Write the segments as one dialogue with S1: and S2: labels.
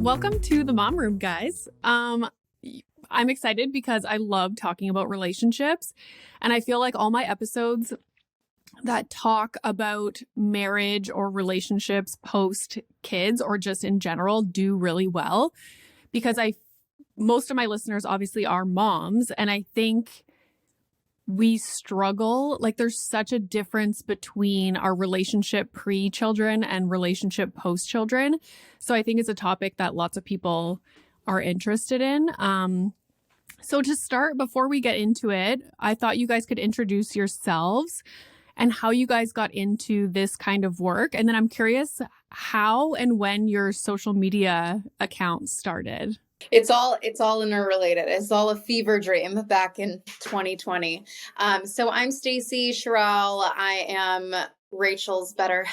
S1: Welcome to the Mom Room, guys. I'm excited because I love talking about relationships, and I feel like all my episodes that talk about marriage or relationships post kids or just in general do really well because most of my listeners obviously are moms, and I think we struggle. Like there's such a difference between our relationship pre-children and relationship post-children. So I think it's a topic that lots of people are interested in. So to start, before we get into it, I thought you guys could introduce yourselves and how you guys got into this kind of work. And then I'm curious how and when your social media account started.
S2: It's all interrelated. It's all a fever dream back in 2020. So I'm Stacey Sherrill. I am Rachel's better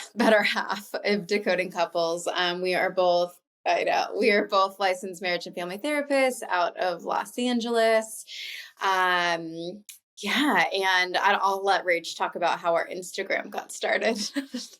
S2: half of Decoding Couples. We are both licensed marriage and family therapists out of Los Angeles. Yeah, and I'll let Rach talk about how our Instagram got started.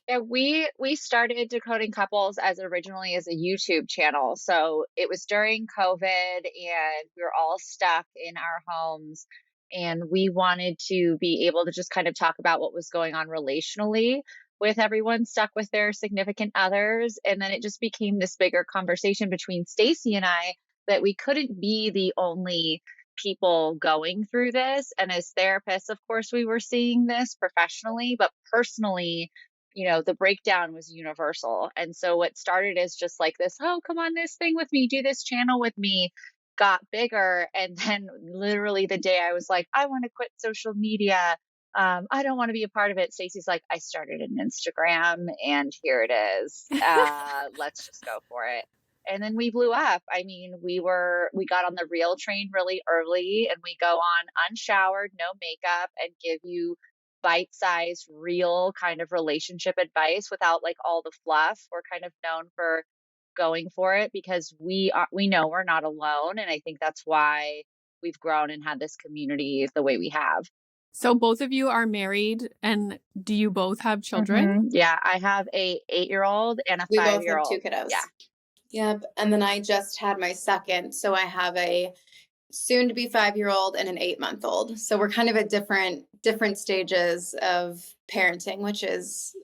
S3: Yeah, we started Decoding Couples as originally as a YouTube channel. So it was during COVID and we were all stuck in our homes, and we wanted to be able to just kind of talk about what was going on relationally with everyone stuck with their significant others. And then it just became this bigger conversation between Stacey and I that we couldn't be the only people going through this. And as therapists, of course, we were seeing this professionally, but personally, the breakdown was universal. And so what started as just like this, oh, come on this thing with me, do this channel with me, got bigger. And then literally the day I was like, I want to quit social media. I don't want to be a part of it. Stacey's like, I started an Instagram and here it is. Let's just go for it. And then we blew up. I mean, we got on the real train really early, and we go on unshowered, no makeup, and give you bite-sized, real kind of relationship advice without like all the fluff. We're kind of known for going for it because we know we're not alone. And I think that's why we've grown and had this community the way we have.
S1: So both of you are married, and do you both have children?
S3: Mm-hmm. Yeah, I have a 8-year-old and a 5-year-old.
S2: We both have 2 kiddos.
S3: Yeah.
S2: Yep. And then I just had my second. So I have a soon to be 5-year-old and an 8-month-old. So we're kind of at different stages of parenting, which is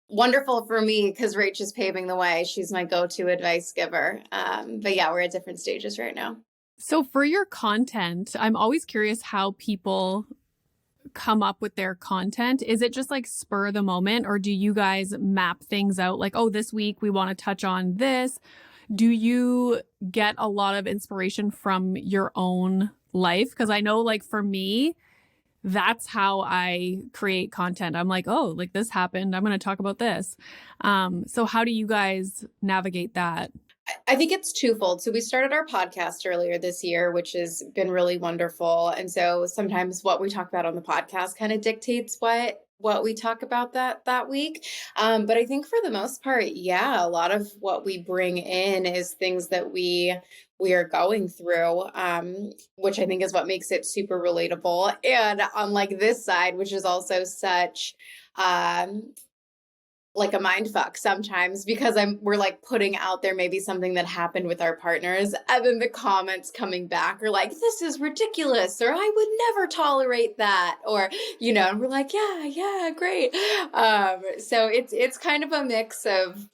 S2: wonderful for me because Rach is paving the way. She's my go-to advice giver. But yeah, we're at different stages right now.
S1: So for your content, I'm always curious how people come up with their content. Is it just like spur of the moment, or do you guys map things out like, oh, this week we want to touch on this? Do you get a lot of inspiration from your own life? Because I know, like, for me, that's how I create content. I'm like, oh, like this happened, I'm going to talk about this. So how do you guys navigate that?
S2: I think it's twofold. So we started our podcast earlier this year, which has been really wonderful. And so sometimes what we talk about on the podcast kind of dictates what we talk about that week. But I think for the most part, yeah, a lot of what we bring in is things that we are going through, which I think is what makes it super relatable. And on like this side, which is also such like a mind fuck sometimes because we're like putting out there maybe something that happened with our partners, and then the comments coming back are like, this is ridiculous, or I would never tolerate that, or and we're like, yeah, great. So it's kind of a mix of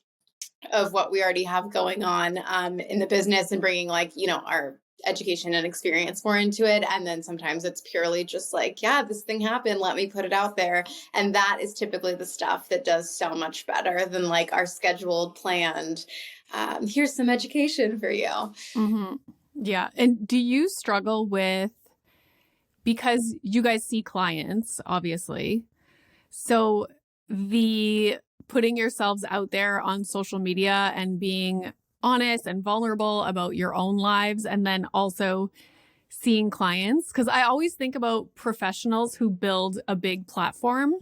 S2: what we already have going on in the business and bringing like our education and experience more into it. And then sometimes it's purely just like, yeah, this thing happened, let me put it out there. And that is typically the stuff that does so much better than like our scheduled, planned, here's some education for you.
S1: Mm-hmm. Yeah. And do you struggle with, because you guys see clients, obviously, so the putting yourselves out there on social media and being honest and vulnerable about your own lives, and then also seeing clients, because I always think about professionals who build a big platform,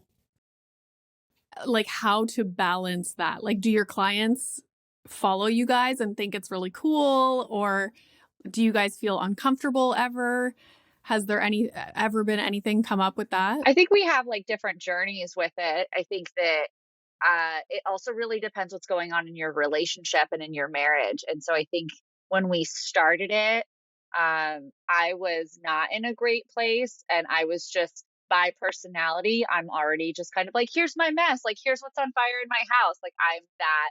S1: like how to balance that. Like, do your clients follow you guys and think it's really cool, or do you guys feel uncomfortable ever? Has there ever been anything come up with that?
S3: I think we have like different journeys with it. I think that it also really depends what's going on in your relationship and in your marriage. And so I think when we started it, I was not in a great place, and I was just, by personality, I'm already just kind of like, here's my mess, like here's what's on fire in my house. Like I'm that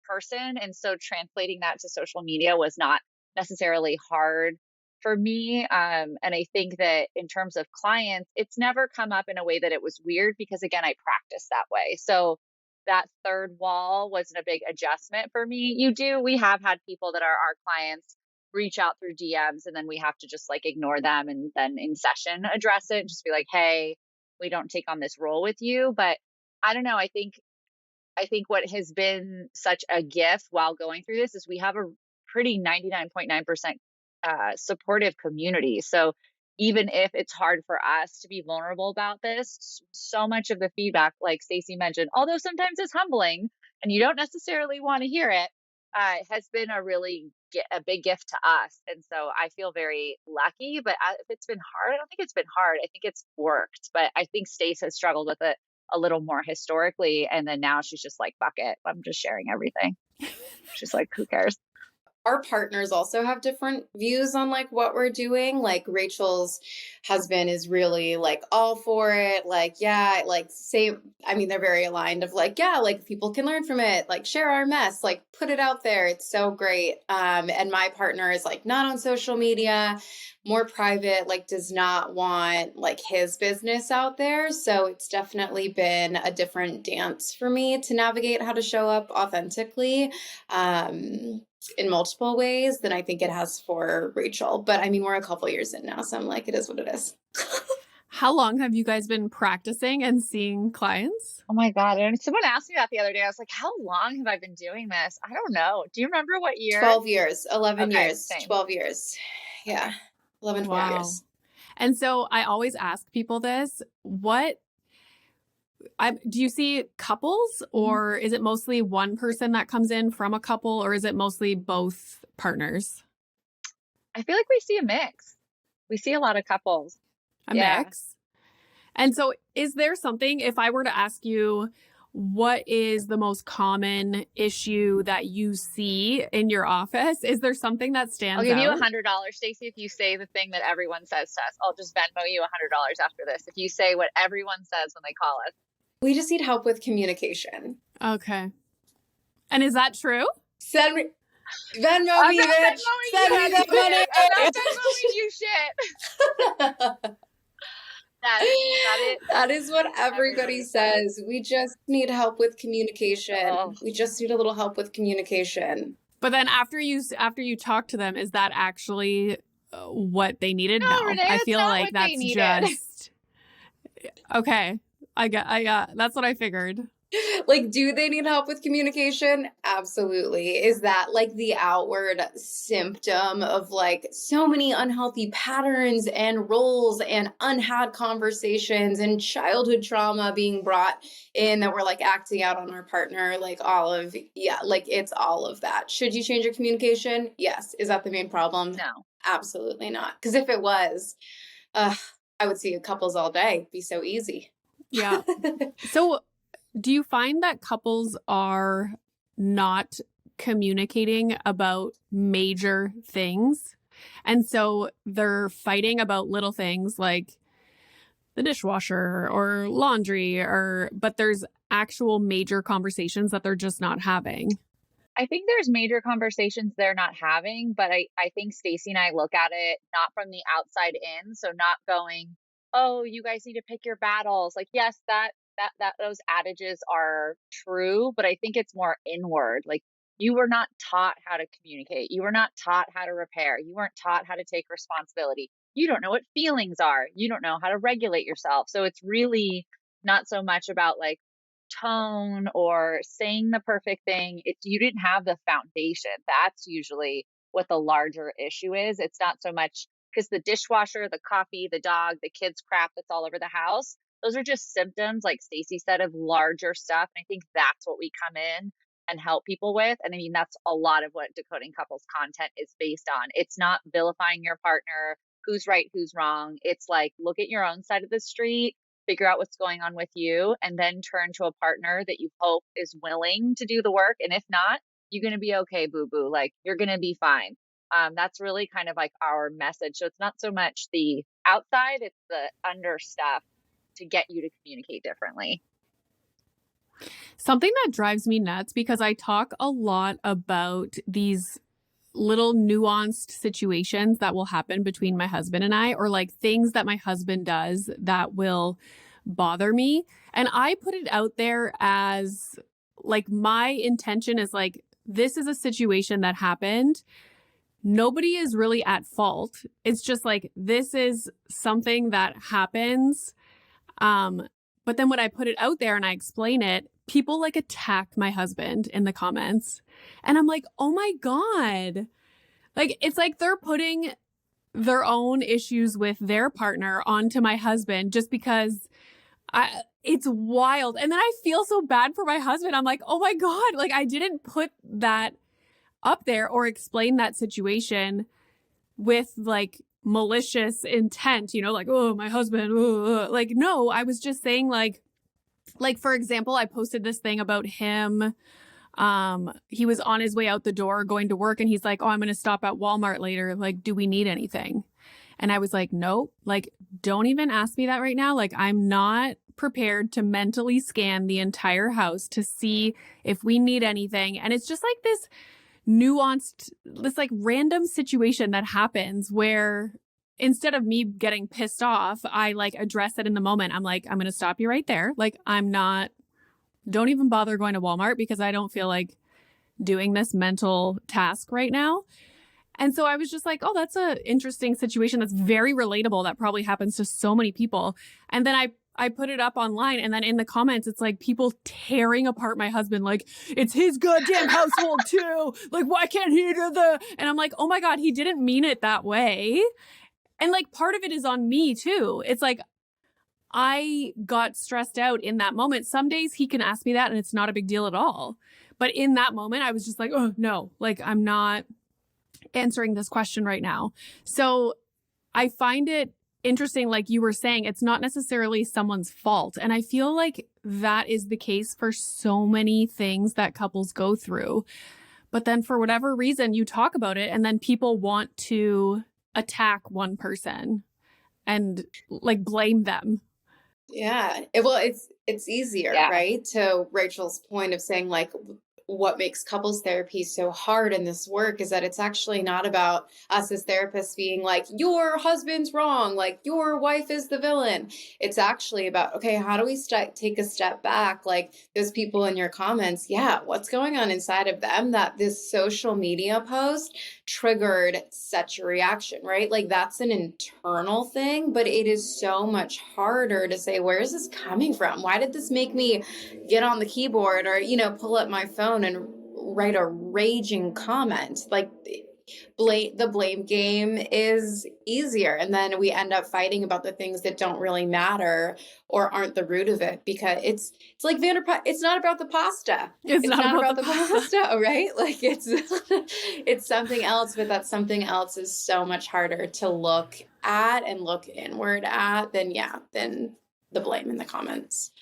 S3: person. And so translating that to social media was not necessarily hard for me. And I think that in terms of clients, it's never come up in a way that it was weird, because again, I practice that way. So that third wall wasn't a big adjustment for me. We have had people that are our clients reach out through DMs, and then we have to just like ignore them and then in session address it and just be like, hey, we don't take on this role with you. But I don't know. I think what has been such a gift while going through this is we have a pretty 99.9% supportive community. So even if it's hard for us to be vulnerable about this, so much of the feedback, like Stacey mentioned, although sometimes it's humbling and you don't necessarily want to hear it, has been a big gift to us. And so I feel very lucky. But if it's been hard, I don't think it's been hard. I think it's worked. But I think Stace has struggled with it a little more historically. And then now she's just like, fuck it, I'm just sharing everything. She's like, who cares?
S2: Our partners also have different views on like what we're doing. Like Rachel's husband is really like all for it. Like, yeah, like same. I mean, they're very aligned of like, yeah, like people can learn from it, like share our mess, like put it out there. It's so great. And my partner is like not on social media, more private, like does not want like his business out there. So it's definitely been a different dance for me to navigate how to show up authentically. In multiple ways than I think it has for Rachel. But I mean, we're a couple years in now, so I'm like, it is what it is.
S1: How long have you guys been practicing and seeing clients?
S3: Oh my God. And someone asked me that the other day. I was like, how long have I been doing this? I don't know. Do you remember what year?
S2: 12 years, 11
S3: Okay,
S2: years,
S3: same.
S2: 12 years. Yeah. 11, 12
S1: Wow.
S2: years.
S1: And so I always ask people this, do you see couples, or is it mostly one person that comes in from a couple, or is it mostly both partners?
S3: I feel like we see a mix. We see a lot of couples.
S1: A
S3: Yeah.
S1: mix. And so is there something, if I were to ask you, what is the most common issue that you see in your office? Is there something that stands
S3: I'll give you
S1: out?
S3: $100, Stacey, if you say the thing that everyone says to us. I'll just Venmo you $100 after this. If you say what everyone says when they call us.
S2: We just need help with communication.
S1: Okay. And is that true?
S2: Send me Venmo
S3: I'm
S2: me,
S3: not
S2: bitch.
S3: Venmoing
S2: Send
S3: you
S2: me that
S3: shit.
S2: money.
S3: I'm not Venmoing you shit.
S2: That is what everybody says. We just need help with communication.
S3: Oh.
S2: We just need a little help with communication.
S1: But then after you talk to them, is that actually what they needed?
S3: No, Renee,
S1: I
S3: that's
S1: feel
S3: not
S1: like
S3: what they
S1: that's
S3: needed.
S1: just okay. I got that's what I figured.
S2: Like, do they need help with communication? Absolutely. Is that like the outward symptom of like so many unhealthy patterns and roles and unhad conversations and childhood trauma being brought in that we're like acting out on our partner? Like like it's all of that. Should you change your communication? Yes. Is that the main problem?
S3: No.
S2: Absolutely not. Because if it was, I would see couples all day. It'd be so easy.
S1: Yeah. So do you find that couples are not communicating about major things? And so they're fighting about little things like the dishwasher or laundry, but there's actual major conversations that they're just not having.
S3: I think there's major conversations they're not having, but I think Stacey and I look at it not from the outside in. So not going, oh, you guys need to pick your battles. Like, yes, that those adages are true, but I think it's more inward. Like, you were not taught how to communicate. You were not taught how to repair. You weren't taught how to take responsibility. You don't know what feelings are. You don't know how to regulate yourself. So it's really not so much about like tone or saying the perfect thing. You didn't have the foundation. That's usually what the larger issue is. It's not so much because the dishwasher, the coffee, the dog, the kids' crap that's all over the house, those are just symptoms, like Stacey said, of larger stuff. And I think that's what we come in and help people with. And I mean, that's a lot of what Decoding Couples content is based on. It's not vilifying your partner, who's right, who's wrong. It's like, look at your own side of the street. figure out what's going on with you, and then turn to a partner that you hope is willing to do the work. And if not, you're going to be okay, boo boo. Like, you're going to be fine. That's really kind of like our message. So it's not so much the outside, it's the under stuff to get you to communicate differently.
S1: Something that drives me nuts, because I talk a lot about these little nuanced situations that will happen between my husband and I, or like things that my husband does that will bother me. And I put it out there as like, my intention is like, this is a situation that happened. Nobody is really at fault. It's just like, this is something that happens. But then when I put it out there and I explain it, people like attack my husband in the comments. And I'm like, oh my God. Like, it's like they're putting their own issues with their partner onto my husband just because it's wild. And then I feel so bad for my husband. I'm like, oh my God, like I didn't put that up there or explain that situation with like malicious intent, you know, like, oh, my husband, like, no, I was just saying like, for example, I posted this thing about him. He was on his way out the door going to work and he's like, oh, I'm going to stop at Walmart later. Like, do we need anything? And I was like, no, like, don't even ask me that right now. Like, I'm not prepared to mentally scan the entire house to see if we need anything. And it's just like this nuanced, this like random situation that happens where instead of me getting pissed off, I like address it in the moment. I'm like, I'm going to stop you right there. Like, don't even bother going to Walmart because I don't feel like doing this mental task right now. And so I was just like, oh, that's an interesting situation. That's very relatable. That probably happens to so many people. And then I put it up online, and then in the comments, it's like people tearing apart my husband. Like, it's his goddamn household too. Like, why can't he do the, and I'm like, oh my God, he didn't mean it that way. And like, part of it is on me too. It's like, I got stressed out in that moment. Some days he can ask me that and it's not a big deal at all. But in that moment, I was just like, oh no, like I'm not answering this question right now. So I find it interesting, like you were saying, it's not necessarily someone's fault. And I feel like that is the case for so many things that couples go through. But then for whatever reason, you talk about it and then people want to attack one person and like blame them.
S2: Yeah. It's easier, right? To Rachel's point of saying like, what makes couples therapy so hard in this work is that it's actually not about us as therapists being like, your husband's wrong, like your wife is the villain. It's actually about, okay, how do we take a step back? Like those people in your comments, yeah, what's going on inside of them that this social media post triggered such a reaction, right? Like that's an internal thing, but it is so much harder to say, where is this coming from? Why did this make me get on the keyboard or, pull up my phone and write a raging comment? Like the blame game is easier. And then we end up fighting about the things that don't really matter or aren't the root of it, because it's like it's not about the pasta. It's not about the pasta, right? Like it's something else, but that something else is so much harder to look at and look inward at than the blame in the comments.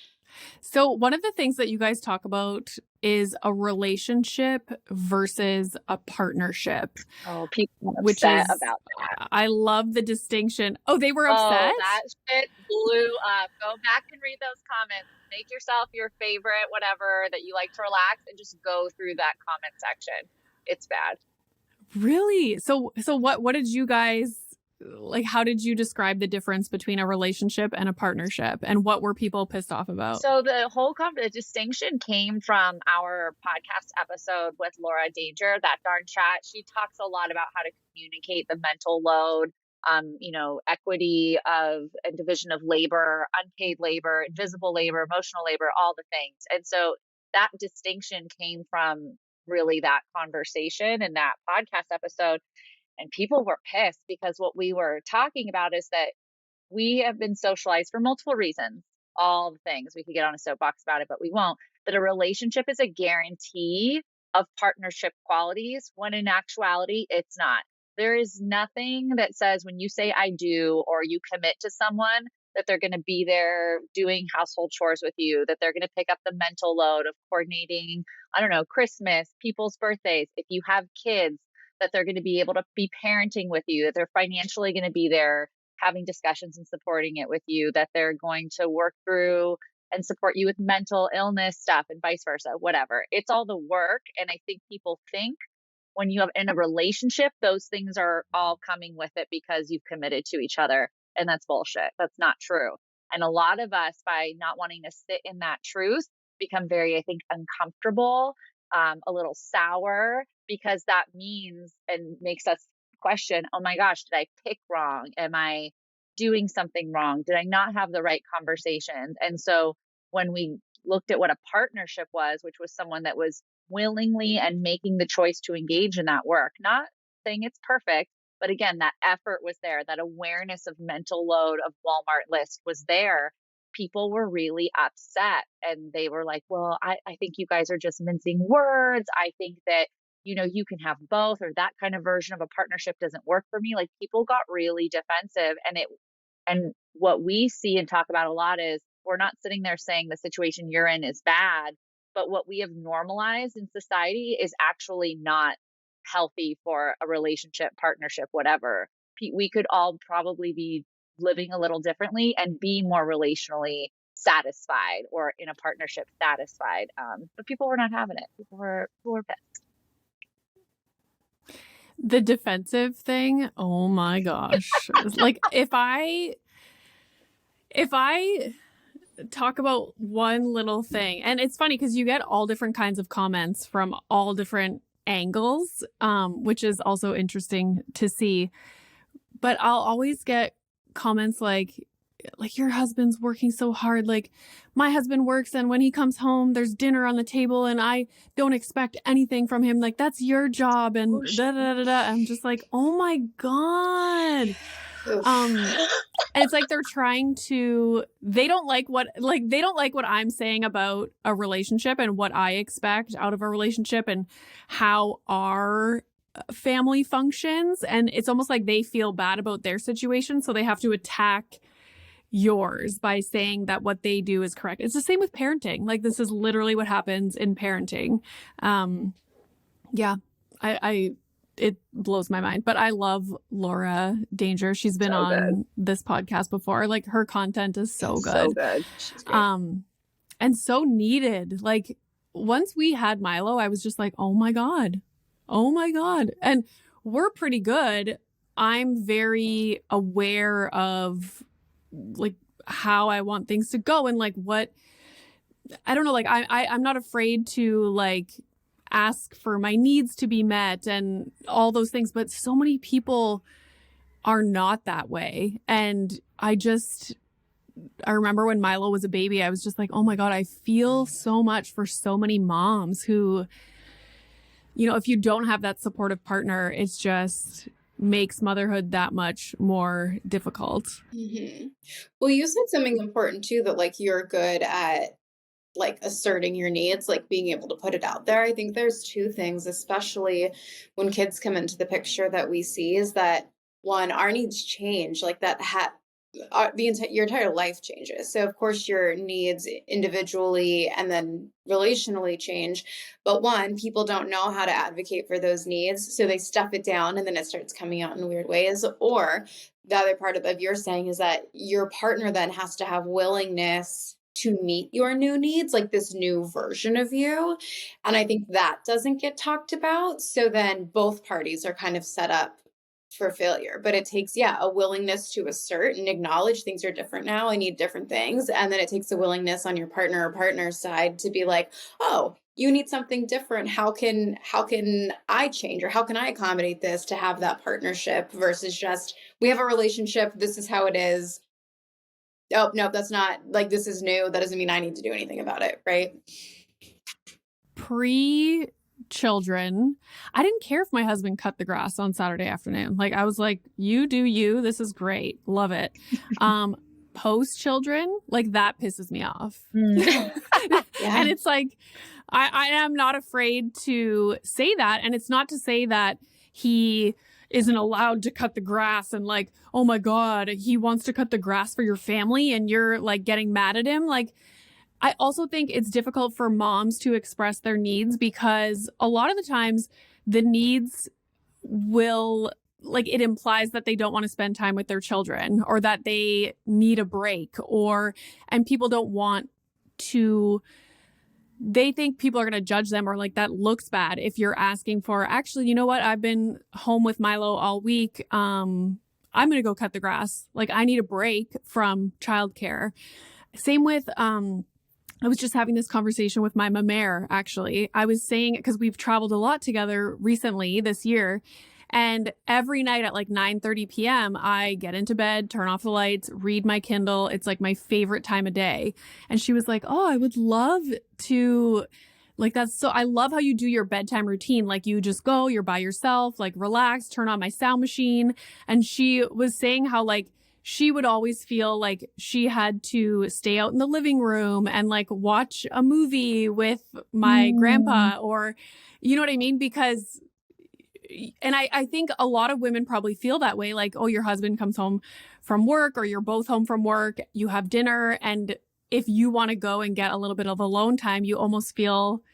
S1: So one of the things that you guys talk about is a relationship versus a partnership.
S3: Oh, people are upset about that.
S1: I love the distinction. Oh, they were upset?
S3: Oh, that shit blew up. Go back and read those comments. Make yourself your favorite, whatever, that you like to relax, and just go through that comment section. It's bad.
S1: Really? So what did you guys, like, how did you describe the difference between a relationship and a partnership, and what were people pissed off about?
S3: So the whole distinction came from our podcast episode with Laura Danger, That Darn Chat. She talks a lot about how to communicate the mental load, equity of and division of labor, unpaid labor, invisible labor, emotional labor, all the things. And so that distinction came from really that conversation in that podcast episode. And people were pissed because what we were talking about is that we have been socialized for multiple reasons, all the things. We could get on a soapbox about it, but we won't. That a relationship is a guarantee of partnership qualities, when in actuality, it's not. There is nothing that says when you say I do or you commit to someone that they're going to be there doing household chores with you, that they're going to pick up the mental load of coordinating, I don't know, Christmas, people's birthdays. If you have kids, that they're going to be able to be parenting with you, that they're financially going to be there having discussions and supporting it with you, that they're going to work through and support you with mental illness stuff and vice versa, whatever. It's all the work. And I think people think when you have in a relationship, those things are all coming with it because you've committed to each other. And that's bullshit. That's not true. And a lot of us, by not wanting to sit in that truth, become very, I think, uncomfortable, a little sour, because that means and makes us question, oh my gosh, did I pick wrong? Am I doing something wrong? Did I not have the right conversations? And so when we looked at what a partnership was, which was someone that was willingly and making the choice to engage in that work, not saying it's perfect, but again, that effort was there, that awareness of mental load of Walmart list was there. People were really upset and they were like, well, I think you guys are just mincing words. I think that, you can have both, or that kind of version of a partnership doesn't work for me. Like, people got really defensive, and what we see and talk about a lot is we're not sitting there saying the situation you're in is bad, but what we have normalized in society is actually not healthy for a relationship, partnership, whatever. We could all probably be living a little differently and be more relationally satisfied, or in a partnership satisfied. But people were not having it. People were pissed.
S1: The defensive thing, oh my gosh. Like, if I talk about one little thing, and it's funny because you get all different kinds of comments from all different angles, which is also interesting to see. But I'll always get comments like your husband's working so hard. Like, my husband works, and when he comes home, there's dinner on the table, and I don't expect anything from him. Like, that's your job, and da da da da. I'm just like, oh my God. And it's like they're trying to, they don't like what I'm saying about a relationship and what I expect out of a relationship and how our family functions. And it's almost like they feel bad about their situation, so they have to attack yours by saying that what they do is correct. It's the same with parenting. Like, this is literally what happens in parenting. Yeah, it blows my mind, but I love Laura Danger. She's been on this podcast before. Like, her content is so good.
S3: So good. She's great.
S1: And so needed. Like, once we had Milo, I was just like, oh my God. And we're pretty good. I'm very aware of like how I want things to go, and like what, I don't know, like I'm not afraid to like ask for my needs to be met and all those things, but so many people are not that way. And I remember when Milo was a baby, I was just like, oh my God, I feel so much for so many moms who, if you don't have that supportive partner, it's just makes motherhood that much more difficult.
S2: Mm-hmm. Well, you said something important too, that like you're good at like asserting your needs, like being able to put it out there. I think there's two things, especially when kids come into the picture, that we see is that one, our needs change, like that your entire life changes. So of course your needs individually and then relationally change. But one, people don't know how to advocate for those needs. So they stuff it down and then it starts coming out in weird ways. Or the other part of your saying is that your partner then has to have willingness to meet your new needs, like this new version of you. And I think that doesn't get talked about. So then both parties are kind of set up for failure. But it takes, a willingness to assert and acknowledge things are different now. I need different things. And then it takes a willingness on your partner or partner's side to be like, oh, you need something different. How can I change, or how can I accommodate this to have that partnership, versus just, we have a relationship, this is how it is. Oh, no, that's not, like, this is new. That doesn't mean I need to do anything about it, right?
S1: Pre-children, I didn't care if my husband cut the grass on Saturday afternoon. Like, I was like, you do you. This is great. Love it. Post-children, like, that pisses me off.
S2: Yeah.
S1: And it's like, I am not afraid to say that. And it's not to say that he isn't allowed to cut the grass and like, oh my God, he wants to cut the grass for your family and you're like getting mad at him. Like, I also think it's difficult for moms to express their needs because a lot of the times the needs will like it implies that they don't want to spend time with their children or that they need a break and people don't want to they think people are going to judge them or like that looks bad if you're asking for actually, you know what, I've been home with Milo all week. I'm going to go cut the grass. Like I need a break from childcare. Same with I was just having this conversation with my mère, actually. I was saying, because we've traveled a lot together recently this year, and every night at like 9:30 p.m., I get into bed, turn off the lights, read my Kindle. It's like my favorite time of day. And she was like, oh, I would love to, like, I love how you do your bedtime routine. Like you just go, you're by yourself, like relax, turn on my sound machine. And she was saying how like, she would always feel like she had to stay out in the living room and like watch a movie with my grandpa or, you know what I mean? Because, and I think a lot of women probably feel that way. Like, oh, your husband comes home from work or you're both home from work, you have dinner. And if you want to go and get a little bit of alone time, you almost feel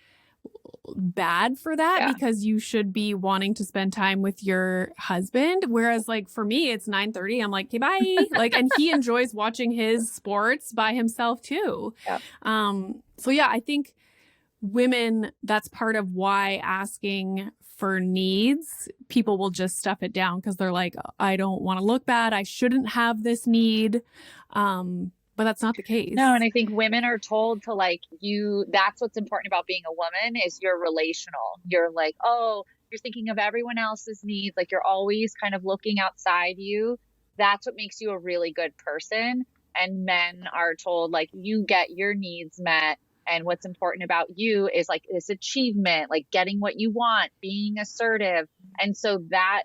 S1: bad for that because you should be wanting to spend time with your husband. Whereas like for me, it's 9:30. I'm like, okay, bye. Like, and he enjoys watching his sports by himself too. So yeah, I think women, that's part of why asking for needs, people will just stuff it down because they're like, I don't want to look bad. I shouldn't have this need. But that's not the case.
S3: No, and I think women are told to like that's what's important about being a woman is you're relational. You're like, oh, you're thinking of everyone else's needs. Like you're always kind of looking outside you. That's what makes you a really good person. And men are told like you get your needs met. And what's important about you is like this achievement, like getting what you want, being assertive. And so that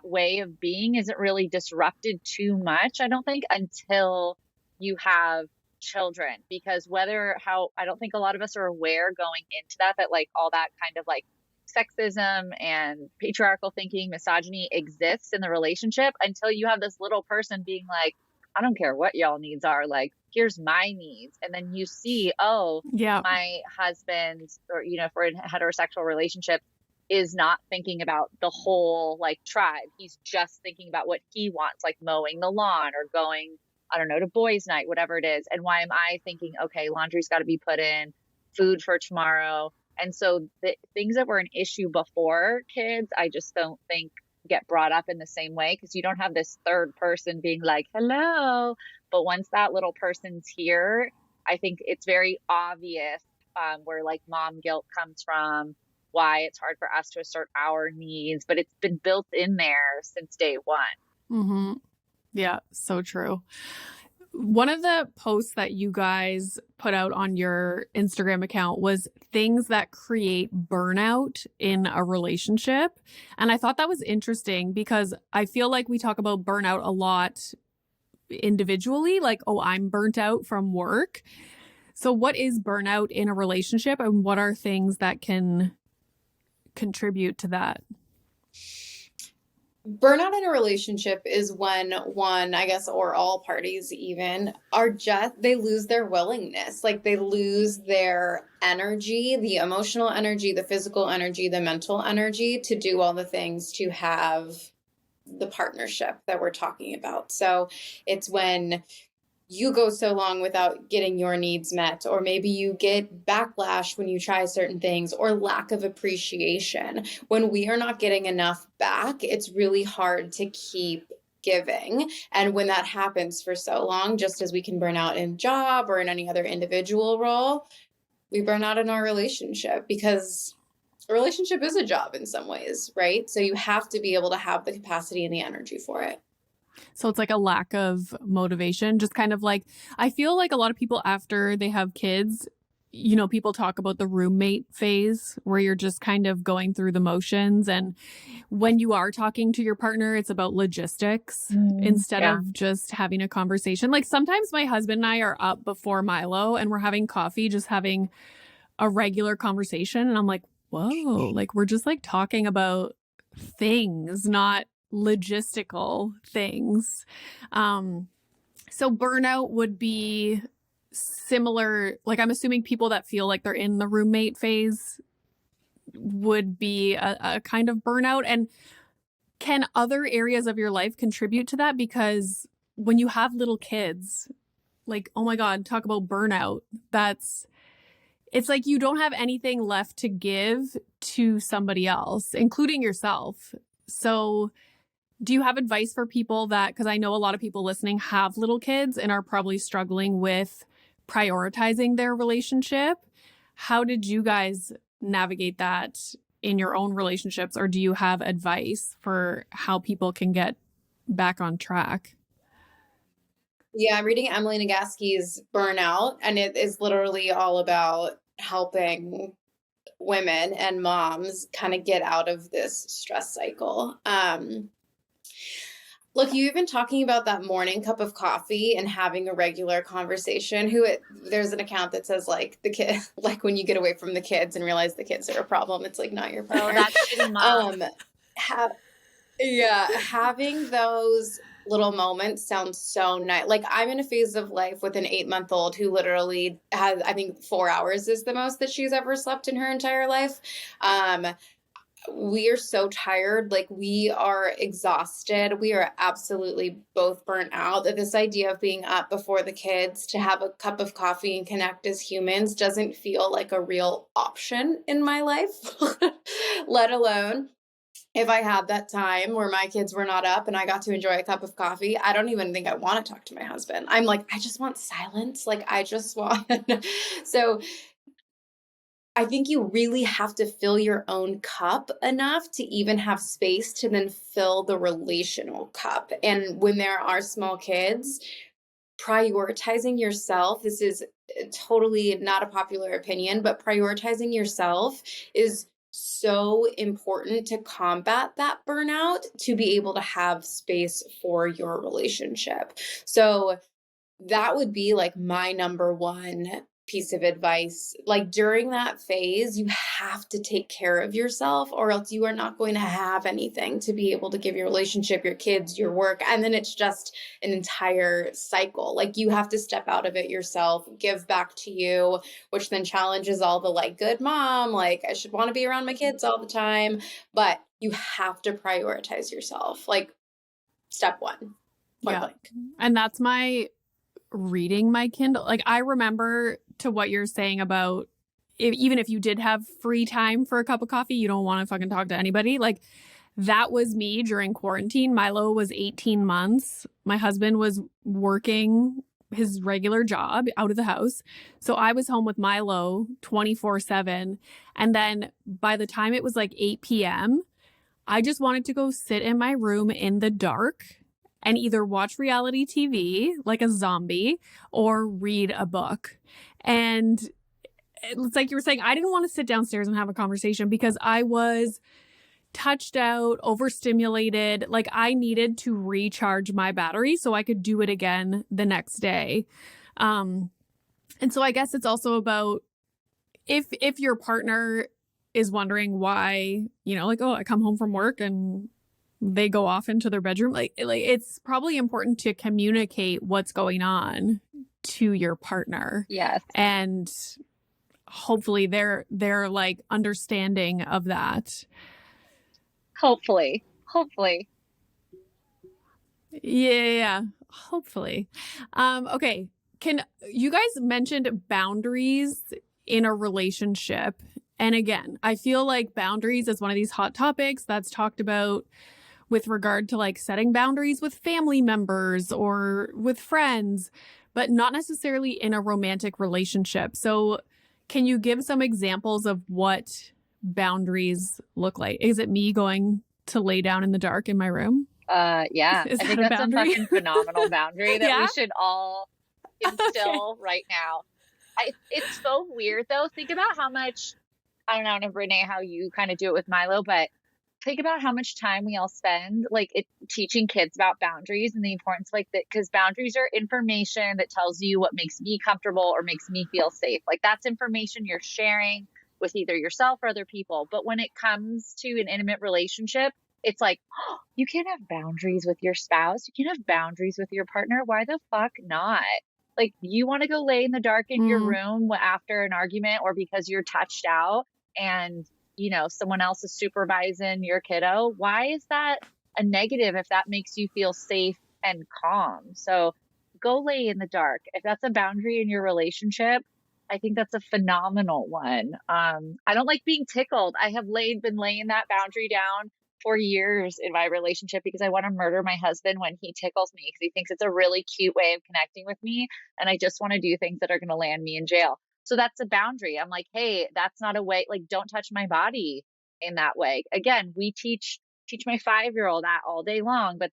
S3: way of being isn't really disrupted too much, I don't think, until you have children, because I don't think a lot of us are aware going into that like all that kind of like sexism and patriarchal thinking, misogyny exists in the relationship until you have this little person being like, I don't care what y'all needs are, like, here's my needs. And then you see, oh, my husband, or, you know, for a heterosexual relationship, is not thinking about the whole like tribe. He's just thinking about what he wants, like mowing the lawn or going, I don't know, to boys' night, whatever it is. And why am I thinking, okay, laundry's got to be put in, food for tomorrow. And so the things that were an issue before kids, I just don't think get brought up in the same way because you don't have this third person being like, hello. But once that little person's here, I think it's very obvious where like mom guilt comes from, why it's hard for us to assert our needs, but it's been built in there since day one.
S1: Mm-hmm. Yeah, so true. One of the posts that you guys put out on your Instagram account was things that create burnout in a relationship. And I thought that was interesting because I feel like we talk about burnout a lot individually, like, oh, I'm burnt out from work. So what is burnout in a relationship and what are things that can contribute to that?
S2: Burnout in a relationship is when one, I guess, or all parties even, they lose their willingness. Like they lose their energy, the emotional energy, the physical energy, the mental energy to do all the things to have the partnership that we're talking about. So it's when you go so long without getting your needs met, or maybe you get backlash when you try certain things, or lack of appreciation. When we are not getting enough back, it's really hard to keep giving. And when that happens for so long, just as we can burn out in job or in any other individual role, we burn out in our relationship because a relationship is a job in some ways, right? So you have to be able to have the capacity and the energy for it.
S1: So it's like a lack of motivation, just kind of like, I feel like a lot of people after they have kids, you know, people talk about the roommate phase where you're just kind of going through the motions. And when you are talking to your partner, it's about logistics instead of just having a conversation. Like sometimes my husband and I are up before Milo and we're having coffee, just having a regular conversation. And I'm like, whoa, like we're just like talking about things, not logistical things. So burnout would be similar. Like, I'm assuming people that feel like they're in the roommate phase would be a kind of burnout. And can other areas of your life contribute to that? Because when you have little kids, like, oh my God, talk about burnout. It's like you don't have anything left to give to somebody else, including yourself. So do you have advice for people that, because I know a lot of people listening have little kids and are probably struggling with prioritizing their relationship. How did you guys navigate that in your own relationships? Or do you have advice for how people can get back on track?
S2: Yeah, I'm reading Emily Nagoski's Burnout, and it is literally all about helping women and moms kind of get out of this stress cycle. Look, you've been talking about that morning cup of coffee and having a regular conversation. There's an account that says like the kid, like when you get away from the kids and realize the kids are a problem, it's like not your partner.
S3: Oh, that's shitty mom.
S2: Having those little moments sounds so nice. Like, I'm in a phase of life with an 8-month-old who literally has, I think 4 hours is the most that she's ever slept in her entire life. We are so tired. Like, we are exhausted. We are absolutely both burnt out. That this idea of being up before the kids to have a cup of coffee and connect as humans doesn't feel like a real option in my life, let alone if I had that time where my kids were not up and I got to enjoy a cup of coffee. I don't even think I want to talk to my husband. I'm like, I just want silence. Like, I just want. So I think you really have to fill your own cup enough to even have space to then fill the relational cup. And when there are small kids, prioritizing yourself, this is totally not a popular opinion, but prioritizing yourself is so important to combat that burnout, to be able to have space for your relationship. So that would be like my number one piece of advice. Like, during that phase, you have to take care of yourself, or else you are not going to have anything to be able to give your relationship, your kids, your work. And then it's just an entire cycle. Like, you have to step out of it yourself, give back to you, which then challenges all the like, good mom, like I should want to be around my kids all the time. But you have to prioritize yourself. Like, step one. Point blank.
S1: And that's my reading my Kindle. Like, I remember to what you're saying about even if you did have free time for a cup of coffee, you don't want to fucking talk to anybody. Like, that was me during quarantine. Milo was 18 months. My husband was working his regular job out of the house. So I was home with Milo 24/7. And then by the time it was like 8 p.m., I just wanted to go sit in my room in the dark and either watch reality TV like a zombie or read a book. And it's like you were saying, I didn't want to sit downstairs and have a conversation because I was touched out, overstimulated. Like, I needed to recharge my battery so I could do it again the next day. And so I guess it's also about if your partner is wondering why, like, oh, I come home from work and they go off into their bedroom. Like it's probably important to communicate what's going on to your partner.
S3: Yes.
S1: And hopefully they're like understanding of that.
S3: Hopefully.
S1: Yeah. Hopefully. Okay. You guys mentioned boundaries in a relationship. And again, I feel like boundaries is one of these hot topics that's talked about with regard to like setting boundaries with family members or with friends, but not necessarily in a romantic relationship. So can you give some examples of what boundaries look like? Is it me going to lay down in the dark in my room?
S3: Yeah.
S1: Is
S3: I think
S1: that a
S3: that's
S1: boundary?
S3: a fucking phenomenal boundary that
S1: Yeah?
S3: we should all instill right now. It's so weird though. Think about how much, I don't know, Renee, how you kind of do it with Milo, but think about how much time we all spend like teaching kids about boundaries and the importance like that, because boundaries are information that tells you what makes me comfortable or makes me feel safe. Like, that's information you're sharing with either yourself or other people. But when it comes to an intimate relationship, It's like, oh, you can't have boundaries with your spouse. You can't have boundaries with your partner. Why the fuck not? Like, you want to go lay in the dark in your
S1: Mm.
S3: room after an argument or because you're touched out and, someone else is supervising your kiddo. Why is that a negative if that makes you feel safe and calm? So go lay in the dark. If that's a boundary in your relationship, I think that's a phenomenal one. I don't like being tickled. I have been laying that boundary down for years in my relationship because I want to murder my husband when he tickles me because he thinks it's a really cute way of connecting with me. And I just want to do things that are going to land me in jail. So that's a boundary. I'm like, hey, that's not a way, like, don't touch my body in that way. Again, we teach my 5-year-old that all day long, but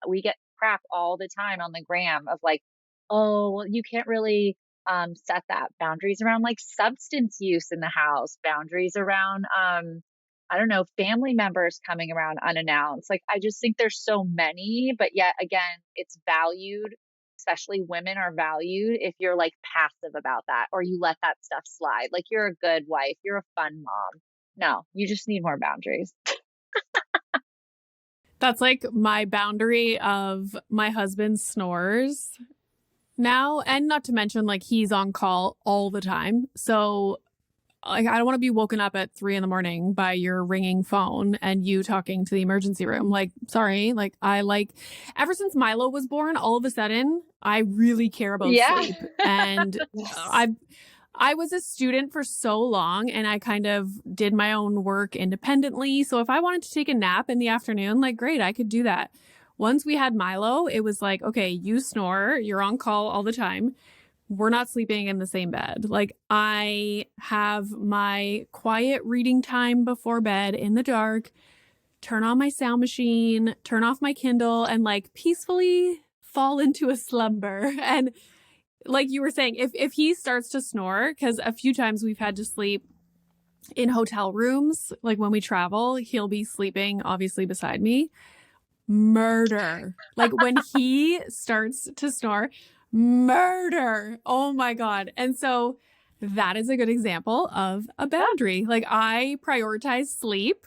S3: we get crap all the time on the gram of like, oh, well, you can't really set that. Boundaries around like substance use in the house, boundaries around, I don't know, family members coming around unannounced. Like, I just think there's so many, but yet again, it's valued, especially women are valued if you're like passive about that or you let that stuff slide. Like, you're a good wife, you're a fun mom. No, you just need more boundaries.
S1: That's like my boundary of my husband snores now. And not to mention, like, he's on call all the time. So, like, I don't want to be woken up at 3 a.m. by your ringing phone and you talking to the emergency room. Like, sorry, like, ever since Milo was born, all of a sudden, I really care about sleep. And
S2: Yes.
S1: I was a student for so long and I kind of did my own work independently. So if I wanted to take a nap in the afternoon, like, great, I could do that. Once we had Milo, it was like, okay, you snore, you're on call all the time. We're not sleeping in the same bed. Like, I have my quiet reading time before bed in the dark, turn on my sound machine, turn off my Kindle, and like peacefully fall into a slumber. And like you were saying, if he starts to snore, because a few times we've had to sleep in hotel rooms, like when we travel, he'll be sleeping obviously beside me. Murder. Like, when he starts to snore, murder. Oh my God. And so that is a good example of a boundary. Like, I prioritize sleep.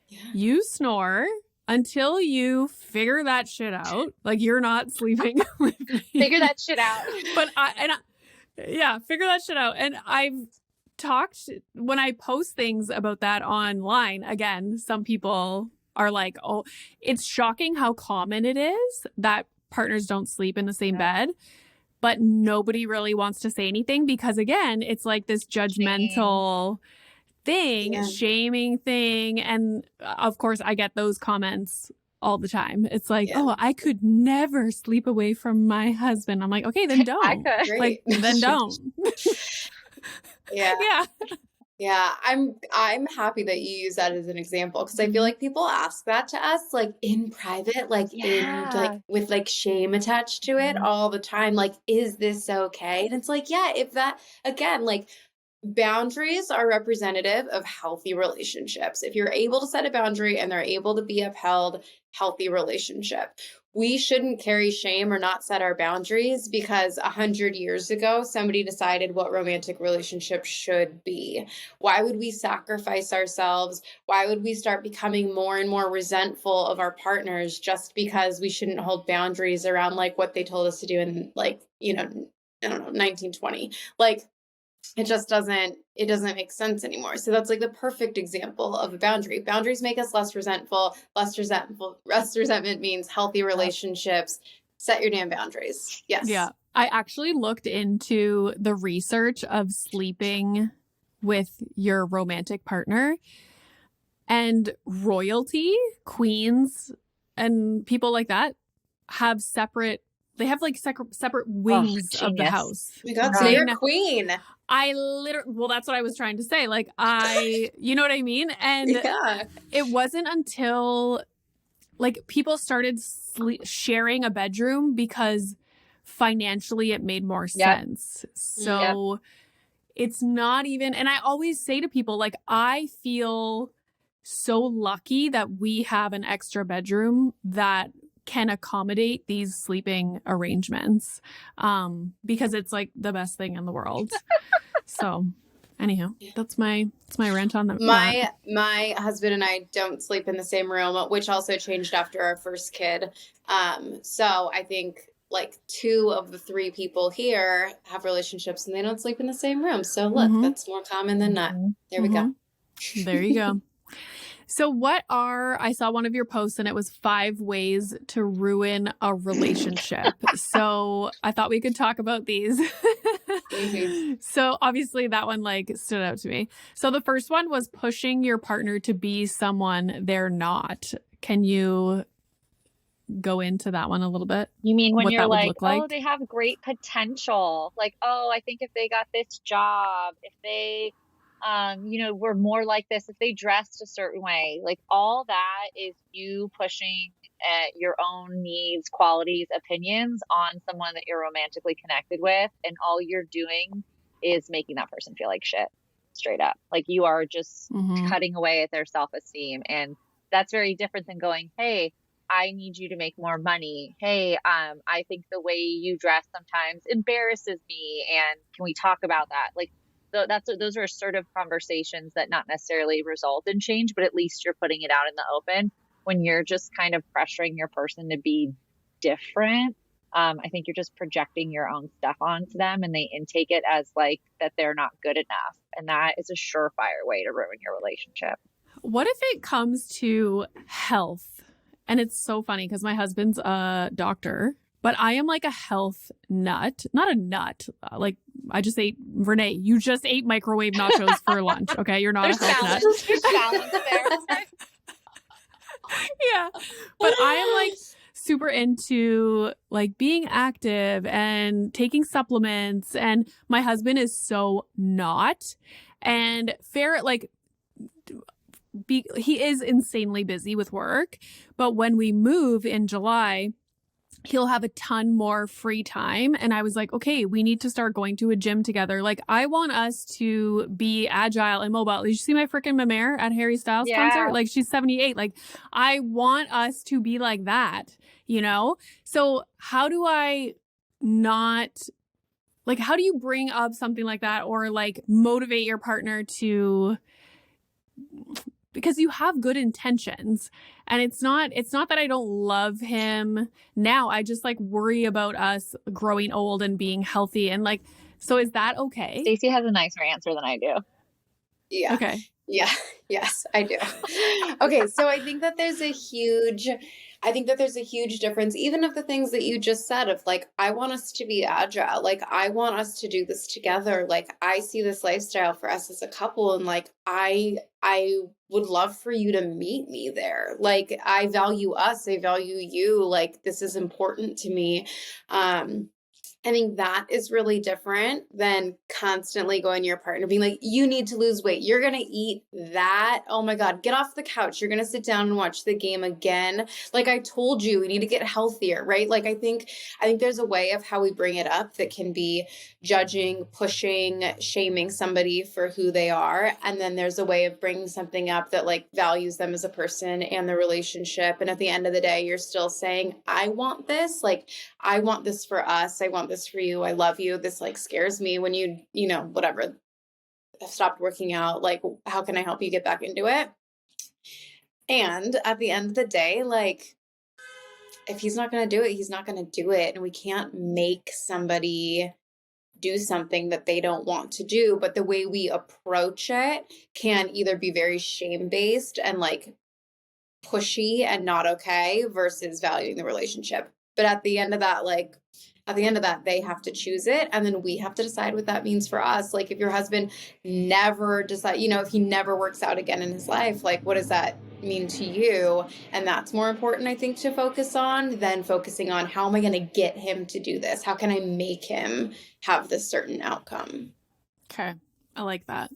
S2: Yeah.
S1: You snore until you figure that shit out. Like, you're not sleeping with me.
S3: Figure that shit out.
S1: But figure that shit out. And I've talked, when I post things about that online, again, some people are like, oh, it's shocking how common it is that partners don't sleep in the same bed. But nobody really wants to say anything because, again, it's like this judgmental thing, shaming thing. And of course, I get those comments all the time. It's like, oh, I could never sleep away from my husband. I'm like, okay, then don't.
S3: I could.
S1: Like, then don't.
S2: Yeah.
S1: Yeah.
S2: Yeah, I'm happy that you use that as an example because I feel like people ask that to us like in private, like in like with like shame attached to it all the time. Like, is this okay? And it's like, yeah, if that again, like, boundaries are representative of healthy relationships. If you're able to set a boundary and they're able to be upheld, healthy relationship. We shouldn't carry shame or not set our boundaries because 100 years ago, somebody decided what romantic relationships should be. Why would we sacrifice ourselves? Why would we start becoming more and more resentful of our partners just because we shouldn't hold boundaries around like what they told us to do in like, I don't know, 1920. Like, it just doesn't make sense anymore. So that's like the perfect example of a boundary. Boundaries make us less resentful. Less resentment means healthy relationships. Set your damn boundaries. Yes.
S1: Yeah. I actually looked into the research of sleeping with your romantic partner, and royalty, queens, and people like that have separate wings of the house.
S2: Oh my God, so you're a queen.
S1: Well, that's what I was trying to say. Like, you know what I mean? And it wasn't until like people started sharing a bedroom because financially it made more sense. So it's not even, and I always say to people, like, I feel so lucky that we have an extra bedroom that can accommodate these sleeping arrangements, because it's like the best thing in the world. So Anyhow, that's my rant on that.
S2: My husband and I don't sleep in the same room, which also changed after our first kid. So I think like 2 of the 3 people here have relationships and they don't sleep in the same room. So look, that's more common than not. There we go.
S1: There you go. So I saw one of your posts and it was 5 ways to ruin a relationship. So I thought we could talk about these. So obviously that one like stood out to me. So the first one was pushing your partner to be someone they're not. Can you go into that one a little bit?
S3: You mean when
S1: What
S3: you're
S1: that would
S3: like,
S1: look like?
S3: oh, they have great potential. Like, oh, I think if they got this job, if they, were more like this, if they dressed a certain way, like all that is you pushing your own needs, qualities, opinions on someone that you're romantically connected with. And all you're doing is making that person feel like shit, straight up. Like you are just cutting away at their self-esteem. And that's very different than going, hey, I need you to make more money. Hey, I think the way you dress sometimes embarrasses me. And can we talk about that? Like, those are assertive conversations that not necessarily result in change, but at least you're putting it out in the open. When you're just kind of pressuring your person to be different, I think you're just projecting your own stuff onto them and they intake it as like that they're not good enough. And that is a surefire way to ruin your relationship.
S1: What if it comes to health? And it's so funny because my husband's a doctor, but I am like a health nut. Not a nut. Like I just ate, Renee, you just ate microwave nachos for lunch. Okay. You're not a health nut.
S3: There's balance there.
S1: Yeah. But I am like super into like being active and taking supplements. And my husband is so not. And he is insanely busy with work, but when we move in July, he'll have a ton more free time. And I was like, okay, we need to start going to a gym together. Like I want us to be agile and mobile. Did you see my freaking mama at Harry Styles concert? Like she's 78. Like I want us to be like that, So how do I not how do you bring up something like that or like motivate your partner to, because you have good intentions and it's not that I don't love him now. I just like worry about us growing old and being healthy. And like, so is that okay?
S3: Stacey has a nicer answer than I do.
S2: Yeah.
S1: Okay.
S2: Yeah. Yes, I do. Okay. So I think that there's a huge difference, even of the things that you just said of like, I want us to be agile. Like, I want us to do this together. Like, I see this lifestyle for us as a couple. And like, I would love for you to meet me there. Like, I value us. I value you. Like, this is important to me. I think that is really different than constantly going to your partner being like, you need to lose weight. You're going to eat that. Oh my God, get off the couch. You're going to sit down and watch the game again. Like I told you, we need to get healthier, right? Like I think there's a way of how we bring it up that can be judging, pushing, shaming somebody for who they are. And then there's a way of bringing something up that like values them as a person and the relationship. And at the end of the day, you're still saying, I want this. Like, I want this for us. I want this for you. I love you. This like scares me when you whatever, have stopped working out. Like, how can I help you get back into it? And at the end of the day, like, if he's not going to do it, he's not going to do it. And we can't make somebody do something that they don't want to do. But the way we approach it can either be very shame-based and like pushy and not okay versus valuing the relationship. But at the end of that, they have to choose it. And then we have to decide what that means for us. Like if your husband never decide, if he never works out again in his life, like what does that mean to you? And that's more important, I think, to focus on than focusing on how am I going to get him to do this? How can I make him have this certain outcome?
S1: Okay. I like that.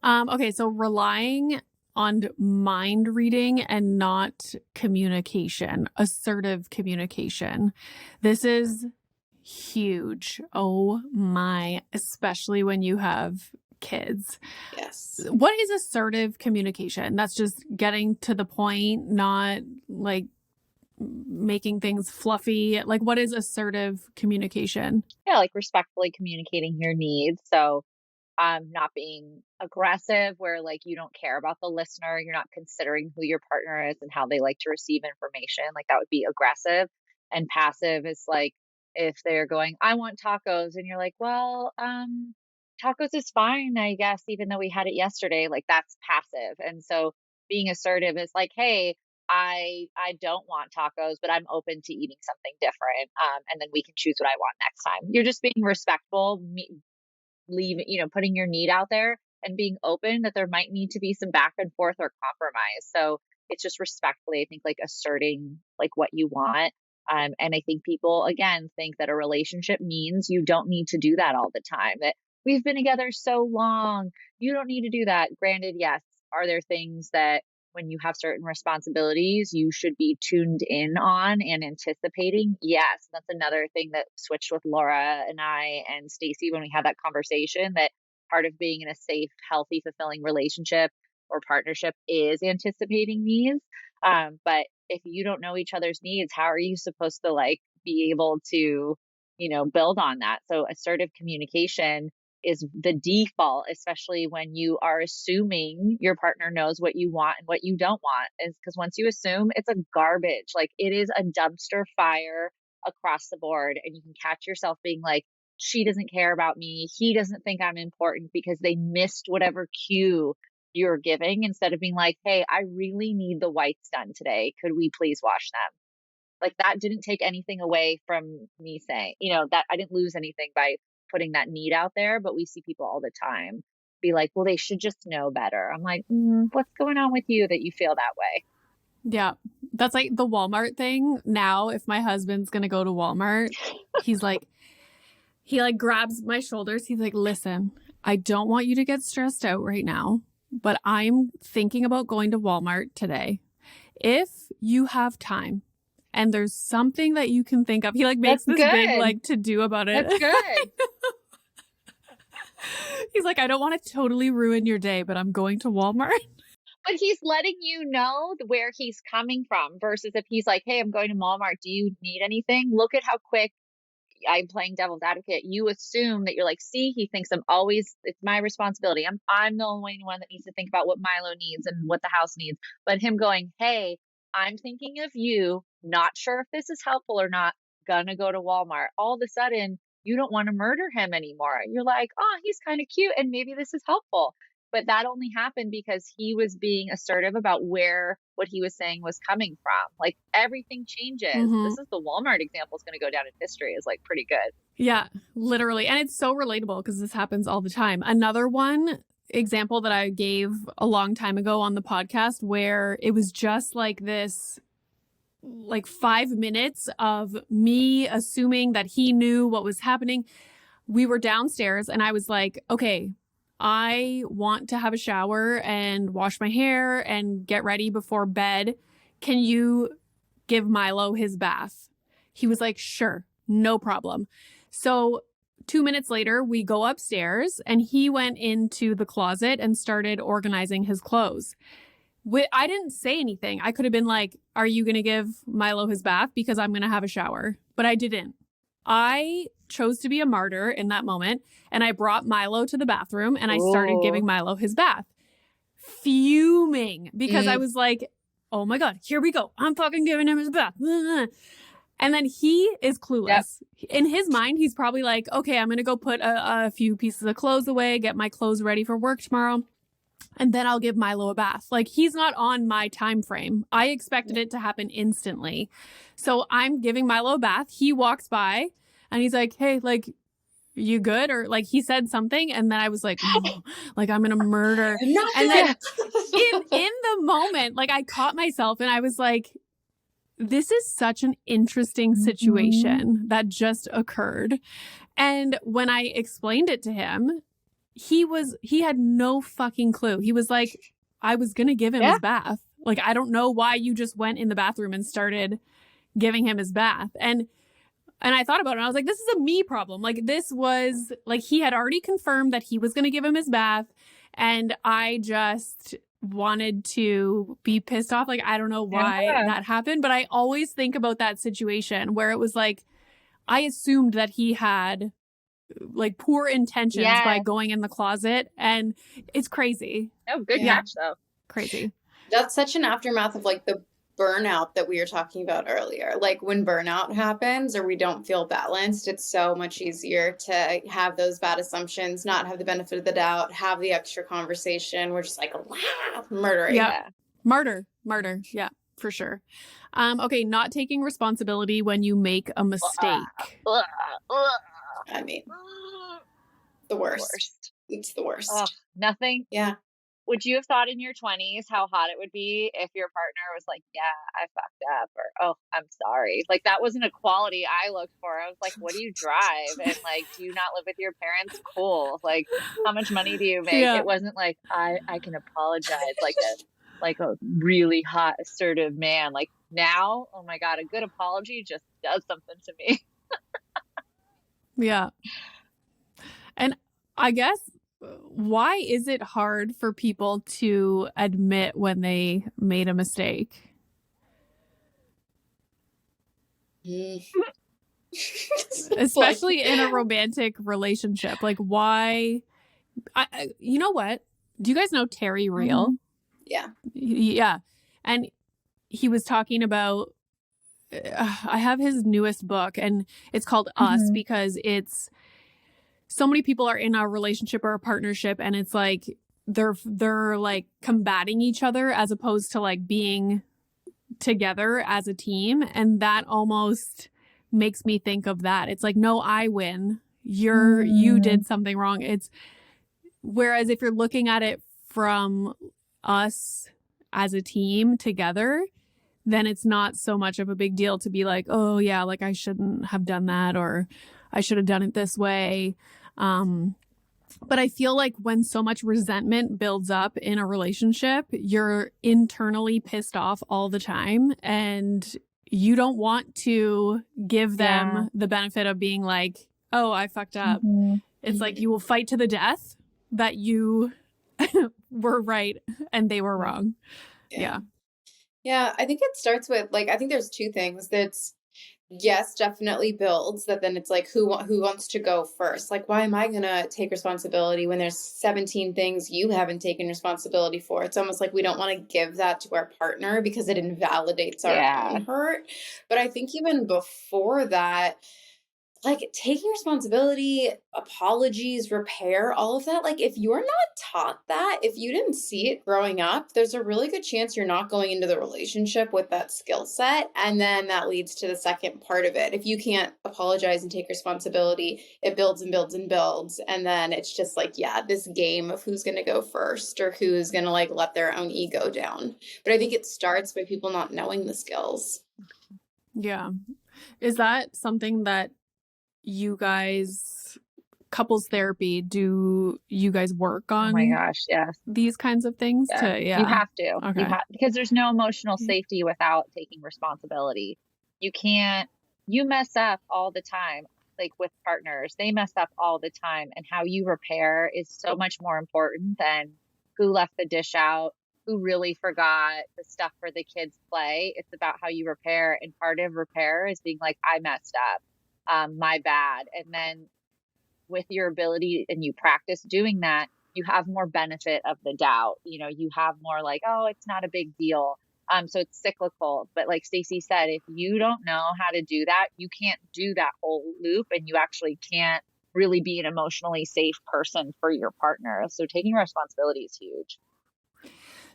S1: Okay. So relying on mind reading and not communication, assertive communication. This is huge. Oh my, especially when you have kids.
S2: Yes.
S1: What is assertive communication? That's just getting to the point, not like making things fluffy. Like what is assertive communication?
S3: Yeah, like respectfully communicating your needs. So not being aggressive where like you don't care about the listener, you're not considering who your partner is and how they like to receive information. Like that would be aggressive. And passive is like if they're going, I want tacos, and you're like, well, tacos is fine, I guess, even though we had it yesterday. Like that's passive. And so being assertive is like, hey, I don't want tacos, but I'm open to eating something different. And then we can choose what I want next time. You're just being respectful, putting your need out there and being open that there might need to be some back and forth or compromise. So it's just respectfully, I think, like asserting like what you want. And I think people, again, think that a relationship means you don't need to do that all the time, that we've been together so long, you don't need to do that. Granted, yes, are there things that when you have certain responsibilities, you should be tuned in on and anticipating? Yes, that's another thing that switched with Laura and I and Stacey when we had that conversation, that part of being in a safe, healthy, fulfilling relationship or partnership is anticipating needs. But if you don't know each other's needs, how are you supposed to like be able to, build on that? So assertive communication is the default, especially when you are assuming your partner knows what you want and what you don't want. Is because once you assume, it's a garbage. Like it is a dumpster fire across the board. And you can catch yourself being like, she doesn't care about me. He doesn't think I'm important because they missed whatever cue you're giving, instead of being like, hey, I really need the whites done today. Could we please wash them? Like that didn't take anything away from me saying, that I didn't lose anything by putting that need out there. But we see people all the time be like, well, they should just know better. I'm like, what's going on with you that you feel that way?
S1: Yeah. That's like the Walmart thing. Now, if my husband's going to go to Walmart, he's like, he like grabs my shoulders. He's like, listen, I don't want you to get stressed out right now, but I'm thinking about going to Walmart today. If you have time and there's something that you can think of, he like makes this big like to do about it.
S3: That's good.
S1: He's like, I don't want to totally ruin your day, but I'm going to Walmart.
S3: But he's letting you know where he's coming from versus if he's like, hey, I'm going to Walmart. Do you need anything? Look at how quick I'm playing devil's advocate. You assume that you're like, see, he thinks it's my responsibility. I'm the only one that needs to think about what Milo needs and what the house needs. But him going, hey, I'm thinking of you, not sure if this is helpful or not, gonna go to Walmart. All of a sudden, you don't want to murder him anymore. You're like, oh, he's kind of cute and maybe this is helpful. But that only happened because he was being assertive about where what he was saying was coming from. Like everything changes.
S1: Mm-hmm.
S3: This is the Walmart example is going to go down in history is like pretty good.
S1: Yeah, literally. And it's so relatable because this happens all the time. Another one example that I gave a long time ago on the podcast where it was just like this, like 5 minutes of me assuming that he knew what was happening. We were downstairs and I was like, okay, I want to have a shower and wash my hair and get ready before bed. Can you give Milo his bath? He was like, sure, no problem. So 2 minutes later, we go upstairs and he went into the closet and started organizing his clothes. I didn't say anything. I could have been like, are you going to give Milo his bath? Because I'm going to have a shower. But I didn't. I chose to be a martyr in that moment. And I brought Milo to the bathroom and I started giving Milo his bath. Fuming because I was like, oh my God, here we go. I'm fucking giving him his bath. And then he is clueless. Yep. In his mind, he's probably like, okay, I'm going to go put a few pieces of clothes away, get my clothes ready for work tomorrow. And then I'll give Milo a bath. Like he's not on my time frame. I expected it to happen instantly. So I'm giving Milo a bath. He walks by and he's like, hey, like, you good? Or like he said something. And then I was like, oh, like I'm going to murder. And then in the moment, like I caught myself and I was like, this is such an interesting situation that just occurred. And when I explained it to him, he had no fucking clue. He was like, I was going to give him his bath. Like, I don't know why you just went in the bathroom and started giving him his bath. And I thought about it and I was like, this is a me problem. Like this was like, he had already confirmed that he was going to give him his bath. And I just wanted to be pissed off. Like, I don't know why that happened, but I always think about that situation where it was like, I assumed that he had like poor intentions by
S3: Yes.
S1: going in the closet, and it's crazy.
S3: Oh, good
S2: Yeah.
S3: catch though.
S1: Crazy.
S2: That's such an aftermath of like the burnout that we were talking about earlier. Like when burnout happens or we don't feel balanced, it's so much easier to have those bad assumptions, not have the benefit of the doubt, have the extra conversation. We're just like, murdering.
S1: Yeah. Murder. Yeah, for sure. Okay, not taking responsibility when you make a mistake.
S2: I mean, the worst. It's the worst.
S3: Oh, nothing.
S2: Yeah.
S3: Would you have thought in your 20s how hot it would be if your partner was like, yeah, I fucked up, or, oh, I'm sorry. Like, that wasn't a quality I looked for. I was like, what do you drive? And like, do you not live with your parents? Cool. Like, how much money do you make?
S1: Yeah.
S3: It wasn't like, I can apologize like a really hot, assertive man. Like now, oh my God, a good apology just does something to me.
S1: Yeah. And I guess, why is it hard for people to admit when they made a mistake? Especially in a romantic relationship. Like, why? You know what? Do you guys know Terry Real?
S2: Yeah.
S1: Yeah. And he was talking about, I have his newest book, and it's called Us, because it's so many people are in a relationship or a partnership, and it's like they're like combating each other as opposed to like being together as a team. And that almost makes me think of that. It's like, no, I win. You did something wrong. Whereas if you're looking at it from us as a team together, then it's not so much of a big deal to be like, oh yeah, like I shouldn't have done that, or I should have done it this way. But I feel like when so much resentment builds up in a relationship, you're internally pissed off all the time, and you don't want to give them the benefit of being like, oh, I fucked up. It's like you will fight to the death that you were right and they were wrong. Yeah.
S2: Yeah, I think it starts with like, I think there's two things. That's yes, definitely builds that. Then it's like, who wants to go first? Like, why am I going to take responsibility when there's 17 things you haven't taken responsibility for? It's almost like we don't want to give that to our partner because it invalidates our own hurt. But I think even before that, like taking responsibility, apologies, repair, all of that. Like if you're not taught that, if you didn't see it growing up, there's a really good chance you're not going into the relationship with that skill set. And then that leads to the second part of it. If you can't apologize and take responsibility, it builds and builds and builds. And then it's just like, yeah, this game of who's going to go first or who's going to like let their own ego down. But I think it starts by people not knowing the skills.
S1: Yeah. Is that something that you guys, couples therapy, do you guys work on?
S3: Oh my gosh, yes.
S1: These kinds of things?
S3: You have to.
S1: Okay.
S3: Because there's no emotional safety without taking responsibility. You mess up all the time, like with partners. They mess up all the time. And how you repair is so much more important than who left the dish out, who really forgot the stuff for the kids' play. It's about how you repair. And part of repair is being like, I messed up. My bad. And then with your ability and you practice doing that, you have more benefit of the doubt. You have more like, oh, it's not a big deal. So it's cyclical. But like Stacey said, if you don't know how to do that, you can't do that whole loop, and you actually can't really be an emotionally safe person for your partner. So taking responsibility is huge.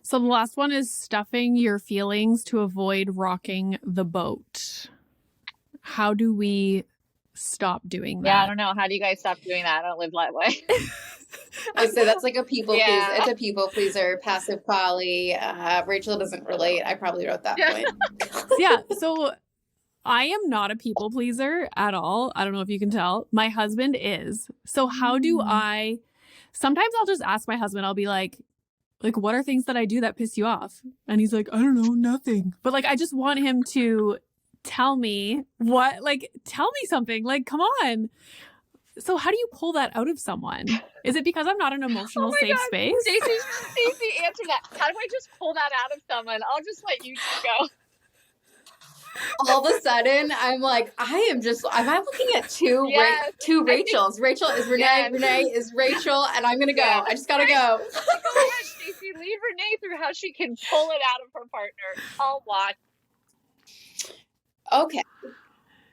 S1: So the last one is stuffing your feelings to avoid rocking the boat. How do we stop doing that?
S3: Yeah, I don't know. How do you guys stop doing that? I don't live that way.
S2: I would say that's like a people pleaser. It's a people pleaser, passive poly. Rachel doesn't relate. I probably wrote that point.
S1: Yeah. So I am not a people pleaser at all. I don't know if you can tell. My husband is. So how do sometimes I'll just ask my husband, I'll be like, what are things that I do that piss you off? And he's like, I don't know, nothing. But like, I just want him to tell me tell me something. Like, come on. So how do you pull that out of someone? Is it because I'm not an emotional safe space?
S3: Stacey, answer that. How do I just pull that out of someone? I'll just let you two go.
S2: all of a sudden I'm like, am I looking at two
S3: Yes.
S2: Rachels? Rachel is Renee,
S3: Yes.
S2: Renee is Rachel, and I'm gonna go.
S3: Yes.
S2: I just gotta go.
S3: Go ahead, Stacey. Lead Renee through how she can pull it out of her partner. I'll watch.
S2: Okay.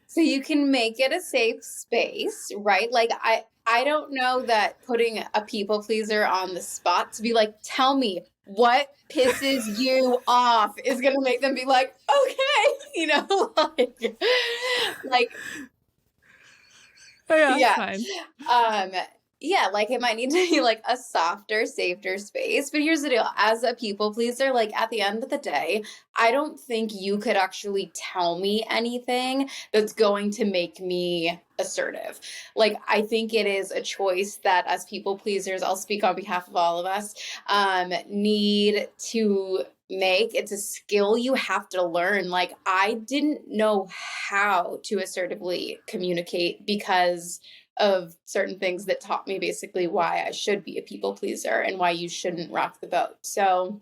S2: So you can make it a safe space, right? Like I don't know that putting a people pleaser on the spot to be like, tell me what pisses you off is going to make them be like, okay, you know, like
S1: Yeah,
S2: fine. Yeah, like it might need to be like a softer, safer space. But here's the deal. As a people pleaser, like at the end of the day, I don't think you could actually tell me anything that's going to make me assertive. Like, I think it is a choice that as people pleasers, I'll speak on behalf of all of us, need to make. It's a skill you have to learn. Like, I didn't know how to assertively communicate because of certain things that taught me basically why I should be a people pleaser and why you shouldn't rock the boat. So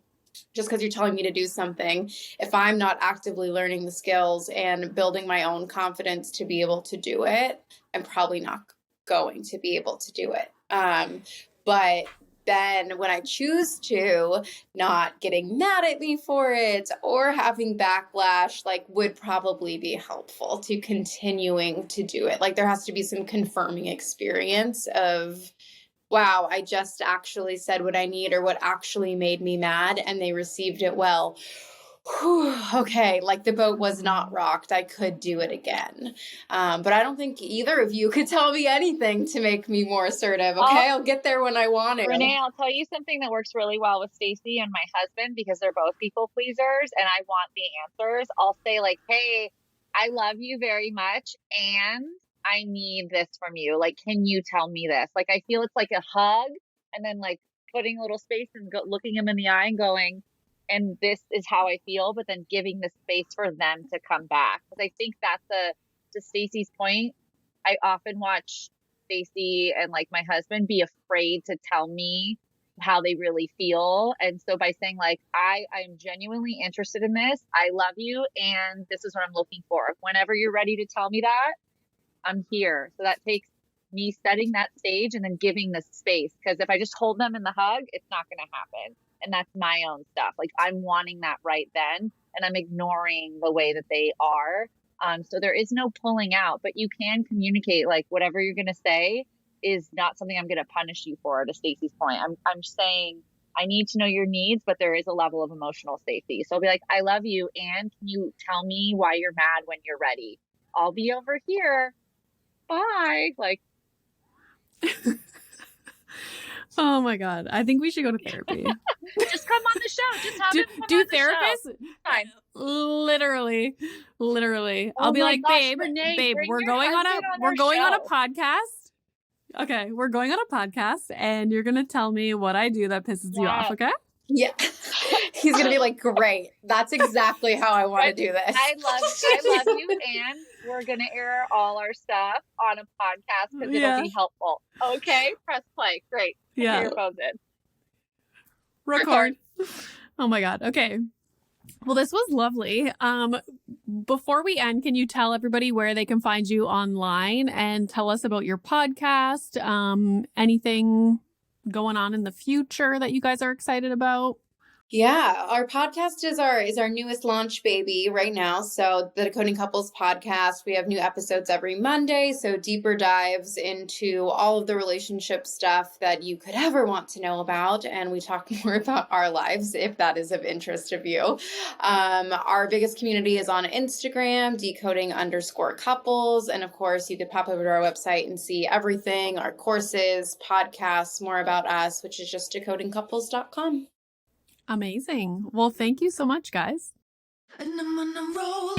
S2: just because you're telling me to do something, if I'm not actively learning the skills and building my own confidence to be able to do it, I'm probably not going to be able to do it. But then when I choose to, not getting mad at me for it or having backlash, like would probably be helpful to continuing to do it. Like there has to be some confirming experience of, wow, I just actually said what I need or what actually made me mad and they received it well. Whew, okay, like the boat was not rocked. I could do it again. But I don't think either of you could tell me anything to make me more assertive. Okay, I'll get there when I want to.
S3: Renee, I'll tell you something that works really well with Stacey and my husband because they're both people pleasers and I want the answers. I'll say like, hey, I love you very much and I need this from you. Like, can you tell me this? Like, I feel it's like a hug and then like putting a little space and looking him in the eye and going, and this is how I feel, but then giving the space for them to come back. Because I think that's to Stacey's point, I often watch Stacey and like my husband be afraid to tell me how they really feel. And so by saying like, I'm genuinely interested in this, I love you, and this is what I'm looking for. Whenever you're ready to tell me that, I'm here. So that takes me setting that stage and then giving the space. Because if I just hold them in the hug, it's not going to happen. And that's my own stuff. Like I'm wanting that right then, and I'm ignoring the way that they are. So there is no pulling out, but you can communicate like whatever you're going to say is not something I'm going to punish you for. To Stacey's point, I'm saying I need to know your needs, but there is a level of emotional safety. So I'll be like, I love you, and can you tell me why you're mad when you're ready? I'll be over here. Bye. Like.
S1: Oh my God. I think we should go to therapy.
S3: Just come on the show. Just have it
S1: do therapists?
S3: Fine.
S1: Literally.
S3: Oh
S1: I'll be like,
S3: gosh,
S1: babe,
S3: Renee,
S1: we're going on a podcast. Okay, we're going on a podcast and you're going to tell me what I do that pisses you off, okay?
S2: Yeah. He's going to be like, great. That's exactly how I want to do this.
S3: I love you. And we're going to air all our stuff on a podcast because it'll be helpful. Okay. Press play. Great.
S1: Yeah.
S3: Put your phones in.
S1: Record. Oh my God. Okay. Well, this was lovely. Before we end, can you tell everybody where they can find you online and tell us about your podcast? Anything going on in the future that you guys are excited about?
S2: Yeah, our podcast is our newest launch baby right now. So the Decoding Couples podcast, we have new episodes every Monday. So deeper dives into all of the relationship stuff that you could ever want to know about. And we talk more about our lives if that is of interest of you. Our biggest community is on Instagram, decoding_couples. And of course, you could pop over to our website and see everything, our courses, podcasts, more about us, which is just decodingcouples.com.
S1: Amazing. Well, thank you so much, guys.
S4: And I'm on a roll.